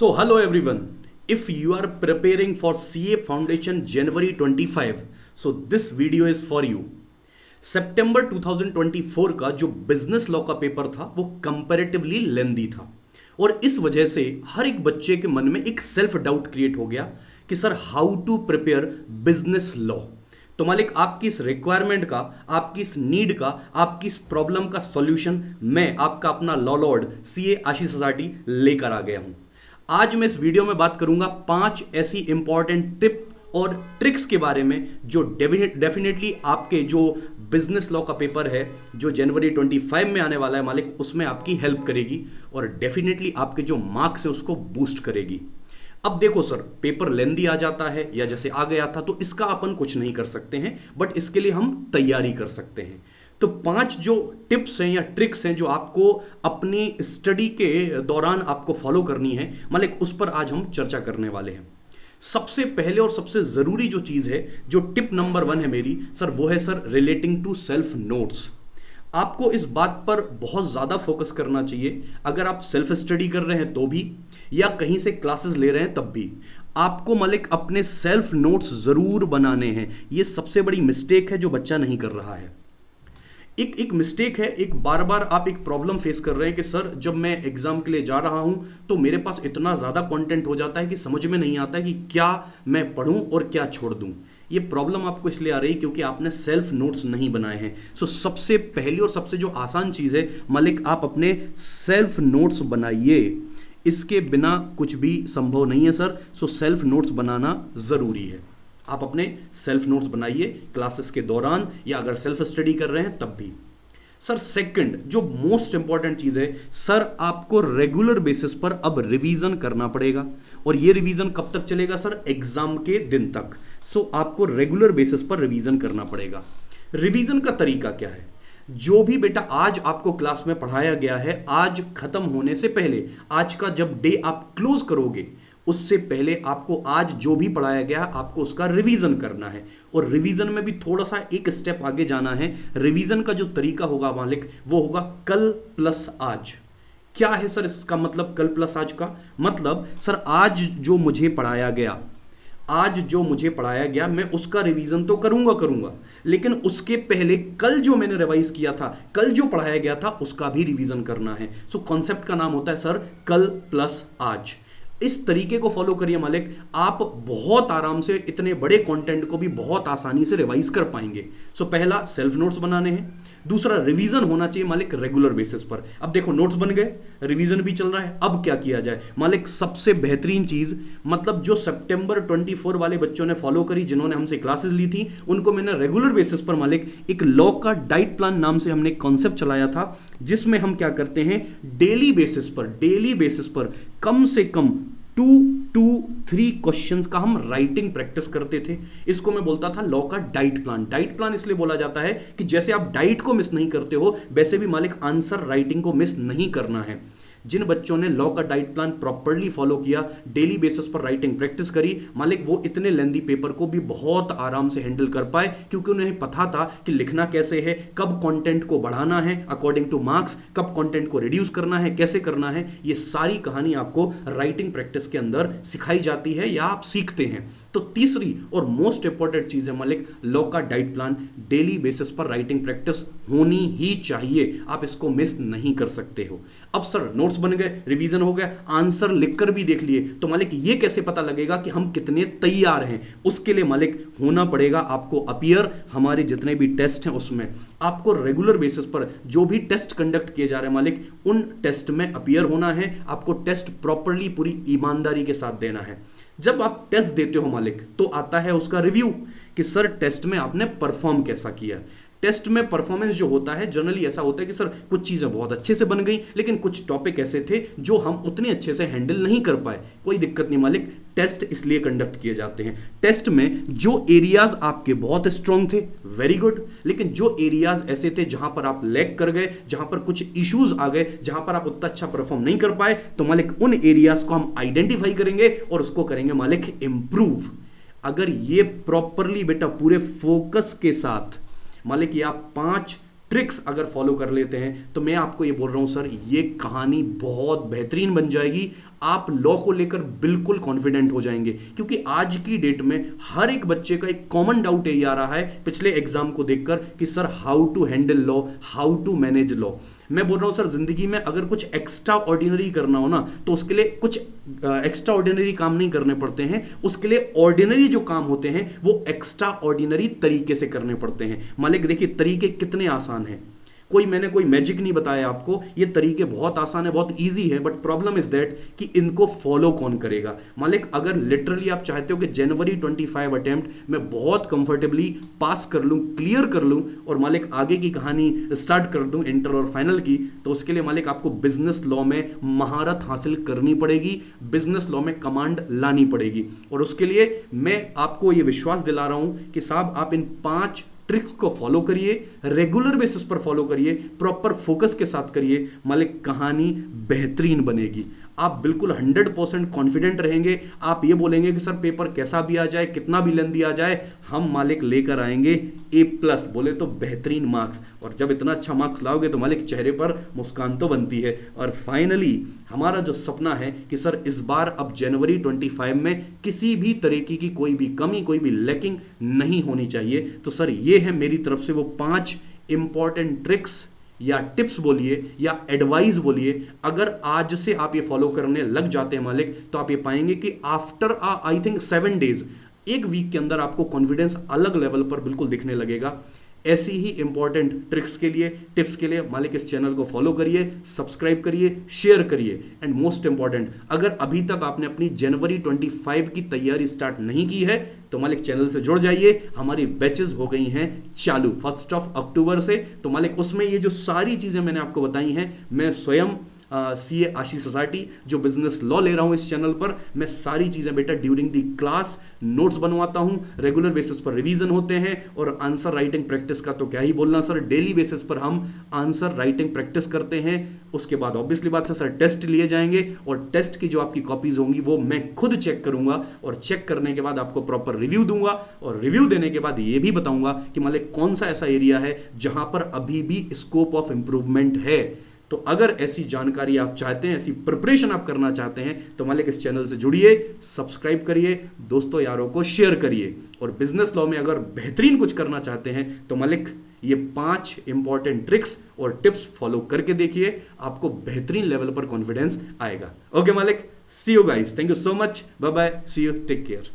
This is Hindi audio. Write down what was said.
So, hello everyone. If you are preparing for CA Foundation January 25, so this video is for you. सितंबर 2024 का जो बिजनेस लॉ का पेपर था वो कंपैरेटिवली लेंदी था और इस वजह से हर एक बच्चे के मन में एक सेल्फ डाउट क्रिएट हो गया कि sir how to prepare business law. तो मालिक आपकी इस रिक्वायरमेंट का, आपकी इस नीड का, आपकी इस प्रॉब्लम का सॉल्यूशन मैं आपका अपना लॉ लॉर्ड सीए आशीष ससाटी लेकर आ गया हूं। आज मैं इस वीडियो में बात करूंगा 5 ऐसी इंपॉर्टेंट टिप और ट्रिक्स के बारे में जो डेफिनेटली आपके जो बिजनेस लॉ का पेपर है जो जनवरी 25 में आने वाला है मालिक, उसमें आपकी हेल्प करेगी और डेफिनेटली आपके जो मार्क्स है उसको बूस्ट करेगी। अब देखो सर, पेपर लेंदी आ जाता है या जैसे आ गया था तो इसका अपन कुछ नहीं कर सकते हैं, बट इसके लिए हम तैयारी कर सकते हैं। तो 5 जो टिप्स हैं या ट्रिक्स हैं जो आपको अपनी स्टडी के दौरान आपको फॉलो करनी है मालिक, उस पर आज हम चर्चा करने वाले हैं। सबसे पहले और सबसे जरूरी जो चीज है, जो टिप नंबर 1 है मेरी सर, वो है sir relating to self notes. आपको इस बात पर बहुत ज्यादा फोकस करना चाहिए, अगर आप सेल्फ स्टडी कर रहे हैं तो भी या कहीं से क्लासेस ले रहे हैं तब भी आपको मालिक अपने सेल्फ नोट्स जरूर बनाने हैं। यह सबसे बड़ी मिस्टेक है जो बच्चा नहीं कर रहा है। एक मिस्टेक है, एक बार बार आप एक प्रॉब्लम फेस कर रहे हैं कि सर जब मैं एग्जाम के लिए जा रहा हूं तो मेरे पास इतना ज्यादा कंटेंट हो जाता है कि समझ में नहीं आता है कि क्या मैं पढ़ूं और क्या छोड़ दूं। ये प्रॉब्लम आपको इसलिए आ रही है क्योंकि आपने सेल्फ नोट्स नहीं बनाए हैं। सो सबसे पहली और सबसे जो आसान चीज है मालिक, आप अपने सेल्फ नोट्स बनाइए। इसके बिना कुछ भी संभव नहीं है सर। सो सेल्फ नोट्स बनाना जरूरी है। आप अपने सेल्फ नोट्स बनाइए क्लासेस के दौरान या अगर सेल्फ स्टडी कर रहे हैं तब भी। सर सेकंड जो मोस्ट इंपॉर्टेंट चीज है सर, आपको रेगुलर बेसिस पर अब रिवीजन करना पड़ेगा। और ये रिवीजन कब तक चलेगा सर? एग्जाम के दिन तक। सो आपको रेगुलर बेसिस पर रिवीजन करना पड़ेगा। रिवीजन का तरीका क्या है? जो भी बेटा आज आपको क्लास में पढ़ाया गया है, आज खत्म होने से पहले, आज का जब डे आप क्लोज करोगे उससे पहले आपको आज जो भी पढ़ाया गया आपको उसका रिवीजन करना है। और रिवीजन में भी थोड़ा सा एक स्टेप आगे जाना है। रिवीजन का जो तरीका होगा मालिक, वो होगा कल प्लस आज। क्या है सर इसका मतलब? कल प्लस आज का मतलब सर, आज जो मुझे पढ़ाया गया मैं उसका रिवीजन तो करूंगा, लेकिन उसके पहले कल जो मैंने रिवाइज किया था, कल जो पढ़ाया गया था उसका भी रिवीजन करना है। सो कॉन्सेप्ट का नाम होता है सर कल प्लस आज। इस तरीके को फॉलो करिए मालिक, आप बहुत आराम से इतने बड़े कंटेंट को भी बहुत आसानी से रिवाइज कर पाएंगे। सो पहला सेल्फ नोट्स बनाने हैं, दूसरा रिवीजन होना चाहिए मालिक रेगुलर बेसिस पर। अब देखो नोट्स बन गए, रिवीजन भी चल रहा है, अब क्या किया जाए मालिक? सबसे बेहतरीन चीज मतलब जो सितंबर 24 वाले बच्चों ने फॉलो करी, जिन्होंने हमसे क्लासेस ली थी, उनको मैंने रेगुलर बेसिस पर मालिक एक लॉ का डाइट प्लान नाम से हमने कॉन्सेप्ट चलाया था, जिसमें हम क्या करते हैं डेली बेसिस पर कम से कम 2 to 3 क्वेश्चंस का हम राइटिंग प्रैक्टिस करते थे। इसको मैं बोलता था लॉ का डाइट प्लान। डाइट प्लान इसलिए बोला जाता है कि जैसे आप डाइट को मिस नहीं करते हो, वैसे भी मालिक आंसर राइटिंग को मिस नहीं करना है। जिन बच्चों ने लॉ का डाइट प्लान प्रॉपर्ली फॉलो किया, डेली बेसिस पर राइटिंग प्रैक्टिस करी मालिक, वो इतने लेंदी पेपर को भी बहुत आराम से हैंडल कर पाए, क्योंकि उन्हें पता था कि लिखना कैसे है, कब कंटेंट को बढ़ाना है अकॉर्डिंग टू मार्क्स, कब कंटेंट को रिड्यूस करना है, कैसे करना है। ये सारी कहानी आपको राइटिंग प्रैक्टिस के अंदर सिखाई जाती है या आप सीखते हैं। तो तीसरी और मोस्ट इंपॉर्टेंट चीज है मालिक लॉ का डाइट प्लान। डेली बेसिस पर राइटिंग प्रैक्टिस होनी ही चाहिए, आप इसको मिस नहीं कर सकते हो। अब सर नोट्स बन गए, रिवीजन हो गया, आंसर लिखकर भी देख लिए, तो मालिक ये कैसे पता लगेगा कि हम कितने तैयार हैं? उसके लिए मालिक होना पड़ेगा आपको अपीयर। हमारे जितने भी टेस्ट हैं उसमें आपको रेगुलर बेसिस पर जो भी टेस्ट कंडक्ट किए जा रहे हैं मालिक, उन टेस्ट में अपीयर होना है। आपको टेस्ट प्रॉपरली पूरी ईमानदारी के साथ देना है। जब आप टेस्ट देते हो मालिक तो आता है उसका रिव्यू कि सर टेस्ट में आपने परफॉर्म कैसा किया। टेस्ट में परफॉर्मेंस जो होता है जनरली ऐसा होता है कि सर कुछ चीजें बहुत अच्छे से बन गई, लेकिन कुछ टॉपिक ऐसे थे जो हम उतने अच्छे से हैंडल नहीं कर पाए। कोई दिक्कत नहीं मालिक, टेस्ट इसलिए कंडक्ट किए जाते हैं। टेस्ट में जो एरियाज आपके बहुत स्ट्रांग थे, वेरी गुड, लेकिन जो एरियाज ऐसे थे जहां पर आप लैग कर गए, जहां पर कुछ इश्यूज आ गए, जहां पर आप उतना अच्छा परफॉर्म नहीं कर पाए, तो मालिक उन एरियाज को हम आइडेंटिफाई करेंगे और उसको करेंगे मालिक इंप्रूव। अगर ये प्रॉपरली बेटा पूरे फोकस के साथ मालिक ये आप 5 ट्रिक्स अगर फॉलो कर लेते हैं तो मैं आपको ये बोल रहा हूं सर, ये कहानी बहुत बेहतरीन बन जाएगी। आप लॉ को लेकर बिल्कुल कॉन्फिडेंट हो जाएंगे, क्योंकि आज की डेट में हर एक बच्चे का एक कॉमन डाउट यही आ रहा है पिछले एग्जाम को देखकर कि sir how to handle law, how to manage law. मैं बोल रहा हूं सर, जिंदगी में अगर कुछ एक्स्ट्रा ऑर्डिनरी करना हो ना, तो उसके लिए कुछ एक्स्ट्रा ऑर्डिनरी काम नहीं करने पड़ते हैं, उसके लिए ऑर्डिनरी जो काम होते हैं वो एक्स्ट्रा ऑर्डिनरी तरीके से करने पड़ते हैं। मालिक देखिए, तरीके कितने आसान हैं, मैंने कोई मैजिक नहीं बताया आपको, ये तरीके बहुत आसान है, बहुत इजी है, बट प्रॉब्लम इज दैट कि इनको फॉलो कौन करेगा। मालिक अगर लिटरली आप चाहते हो कि जनवरी 25 अटेम्प्ट मैं बहुत कंफर्टेबली पास कर लूं, क्लियर कर लूं और मालिक आगे की कहानी स्टार्ट कर दूं इंटर और फाइनल की, तो उसके लिए मालिक आपको बिजनेस लॉ में महारत हासिल करनी पड़ेगी, बिजनेस लॉ में कमांड लानी पड़ेगी। और उसके लिए मैं आपको ये विश्वास दिला रहा हूं कि साहब आप इन 5 ट्रिक्स को फॉलो करिए, रेगुलर बेसिस पर फॉलो करिए, प्रॉपर फोकस के साथ करिए, मालिक कहानी बेहतरीन बनेगी। आप बिल्कुल 100% कॉन्फिडेंट रहेंगे। आप ये बोलेंगे कि सर पेपर कैसा भी आ जाए, कितना भी लेंदी आ जाए, हम मालिक लेकर आएंगे A+ बोले तो बेहतरीन मार्क्स। और जब इतना अच्छा मार्क्स लाओगे तो मालिक चेहरे पर मुस्कान तो बनती है। और फाइनली हमारा जो सपना है कि सर इस बार अब जनवरी 25 में किसी भी तरीके की कोई भी कमी, कोई भी लैकिंग नहीं होनी चाहिए। तो सर ये है मेरी तरफ से वो 5 इंपॉर्टेंट ट्रिक्स या टिप्स बोलिए या एडवाइस बोलिए, अगर आज से आप ये फॉलो करने लग जाते हैं मालिक, तो आप ये पाएंगे कि आफ्टर आई थिंक 7 डेज, एक वीक के अंदर आपको कॉन्फिडेंस अलग लेवल पर बिल्कुल दिखने लगेगा। ऐसी ही इंपॉर्टेंट ट्रिक्स के लिए, टिप्स के लिए मालिक इस चैनल को फॉलो करिए, सब्सक्राइब करिए, शेयर करिए। एंड मोस्ट इंपॉर्टेंट, अगर अभी तक आपने अपनी जनवरी 25 की तैयारी स्टार्ट नहीं की है तो मालिक चैनल से जुड़ जाइए। हमारी बैचेस हो गई हैं चालू 1 अक्टूबर से। तो मालिक उसमें ये जो सारी चीजें मैंने आपको बताई हैं, मैं स्वयं CA आशीष सोसाइटी जो बिजनेस लॉ ले रहा हूं इस चैनल पर, मैं सारी चीजें बेटा ड्यूरिंग दी क्लास नोट्स बनवाता हूं, रेगुलर बेसिस पर रिवीजन होते हैं। और आंसर राइटिंग प्रैक्टिस का तो क्या ही बोलना सर, डेली बेसिस पर हम आंसर राइटिंग प्रैक्टिस करते हैं। उसके बाद ऑब्वियसली बात है सर, टेस्ट लिए जाएंगे और टेस्ट की जो आपकी कॉपीज होंगी वो मैं खुद चेक करूंगा, और चेक करने के बाद आपको प्रॉपर रिव्यू दूंगा, और रिव्यू देने के बाद ये भी बताऊंगा कि मालिक कौन सा ऐसा एरिया है जहां पर अभी भी स्कोप ऑफ इंप्रूवमेंट है। तो अगर ऐसी जानकारी आप चाहते हैं, ऐसी प्रिपरेशन आप करना चाहते हैं, तो मालिक इस चैनल से जुड़िए, सब्सक्राइब करिए, दोस्तों यारों को शेयर करिए। और बिजनेस लॉ में अगर बेहतरीन कुछ करना चाहते हैं तो मालिक ये 5 इंपॉर्टेंट ट्रिक्स और टिप्स फॉलो करके देखिए, आपको बेहतरीन लेवल पर कॉन्फिडेंस आएगा। ओके मालिक, see you guys, thank you so much, bye bye, see you, take care.